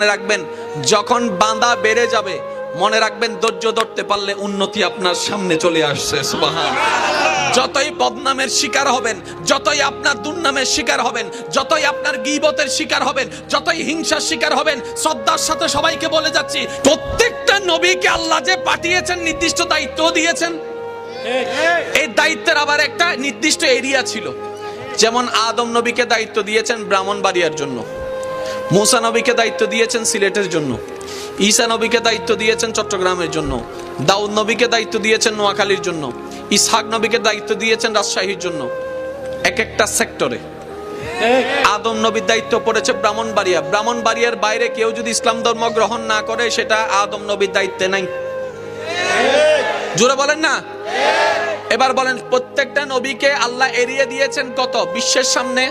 মনে রাখবেন, যখন বাঁধা বেড়ে যাবে মনে রাখবেন ধৈর্য ধরতে পারলে উন্নতি আপনার সামনে চলে আসছে। সুবহানাল্লাহ। যতই বদনামের শিকার হবেন, যতই আপনার দুর্নামের শিকার হবেন, যতই আপনার গীবতের শিকার হবেন, যতই হিংসার শিকার হবেন, শ্রদ্ধার সাথে সবাইকে বলে যাচ্ছি, প্রত্যেকটা নবীকে আল্লাহ যে পাঠিয়েছেন নির্দিষ্ট দায়িত্ব দিয়েছেন। এই দায়িত্বের আবার একটা নির্দিষ্ট এরিয়া ছিল। যেমন আদম নবীকে দায়িত্ব দিয়েছেন ব্রাহ্মণবাড়িয়ার জন্য, মুসা নবীকে দায়িত্ব দিয়েছেন সিলেটের জন্য, ঈসা নবীকে দায়িত্ব দিয়েছেন চট্টগ্রামের জন্য, দাউদ নবীকে দায়িত্ব দিয়েছেন নোয়াখালীর জন্য, ইসহাক নবীকে দায়িত্ব দিয়েছেন রাজশাহীর জন্য। এক একটা সেক্টরে আদম নবীর দায়িত্ব পড়েছে ব্রাহ্মণবাড়িয়া। ব্রাহ্মণবাড়িয়ার বাইরে কেউ যদি ইসলাম ধর্ম গ্রহণ না করে সেটা আদম নবীর দায়িত্বে নাই। জোরে বলেন না। এবার বলেন, প্রত্যেকটা নবীকে আল্লাহ এরিয়ে দিয়েছেন কত? বিশ্বের সামনে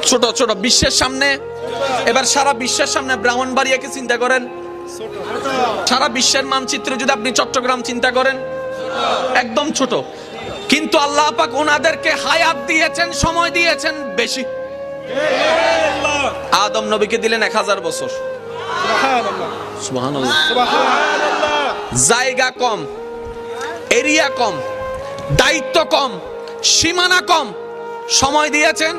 ছোট ছোট, বিশ্বের সামনে। এবার সারা বিশ্বের সামনে ব্রাহ্মণবাড়িয়াকে চিন্তা করেন, সারা বিশ্বের মানচিত্রে যদি আপনি চট্টগ্রাম চিন্তা করেন, একদম ছোট। কিন্তু আল্লাহ পাক ওনাদেরকে হায়াত দিয়েছেন, সময় দিয়েছেন বেশি। আদম নবীকে দিলেন 1000 বছর। সুবহানাল্লাহ। জায়গা কম, এরিয়া কম, দায়িত্ব কম, সীমানা কম, সময় দিয়েছেন।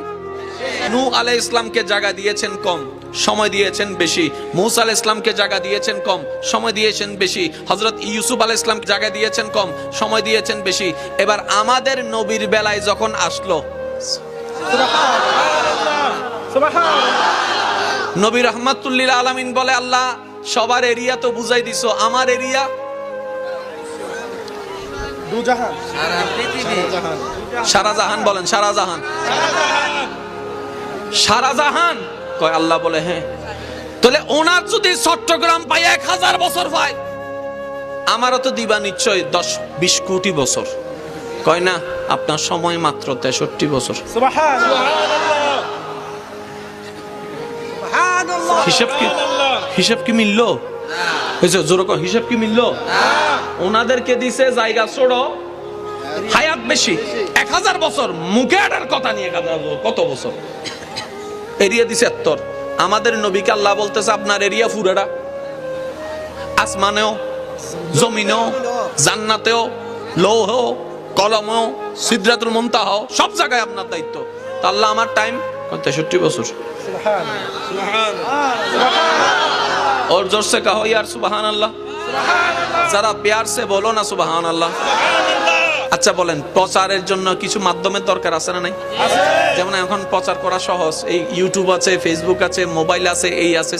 নূহ আলাইহিস সালামকে জায়গা দিয়েছেন কম, সময় দিয়েছেন বেশি। মূসা আলাইহিস সালামকে জায়গা দিয়েছেন কম, সময় দিয়েছেন বেশি। হযরত ইউসুফ আলাইহিস সালামকে জায়গা দিয়েছেন কম, সময় দিয়েছেন বেশি। এবার আমাদের নবীর বেলায় যখন আসলো, নবী রাহমাতুল লিল আলামিন বলে, আল্লাহ সবার এরিয়া তো বুঝাই দিছো, আমার এরিয়া দুজাহান, সারা জাহান। বলেন সারা জাহান। সারা জাহান কয় আল্লাহ বলে হ্যাঁ। তাহলে ওনার যদি চট্টগ্রাম পায় 1000 বছর পায়, আমারও তো দিবা নিশ্চয় 10-20 কোটি বছর। কয় না, আপনার সময় মাত্র 63 বছর। হিসাব কি মিললো? হিসাব কি মিললো? ওনাদেরকে দিছে জায়গা ছোট, হায়াত বেশি, 1000 বছর। মুখে আটার কথা নিয়ে কত বছর এরিয়া দিছে 70। আমাদের নবীকে আল্লাহ বলতেছে আপনার এরিয়া পুরাটা, আসমানেও, জমিনেও, জান্নাতেও, লৌহেও, কলমেও, সিদরাতুল মুনতাহা, সব জায়গায় আপনার দায়িত্ব। তা আল্লাহ আমার টাইম 63 বছর। और जोर से कहो यार सुबहान अल्लाह, जरा प्यार से बोलो ना सुबहान अल्लाह। আচ্ছা বলেন, প্রচারের জন্য কিছু মাধ্যমের দরকার আছে না নাই? যেমন এখন প্রচার করা সহজ, এই ইউটিউব আছে, ফেসবুক আছে, মোবাইল আছে, এই আছে।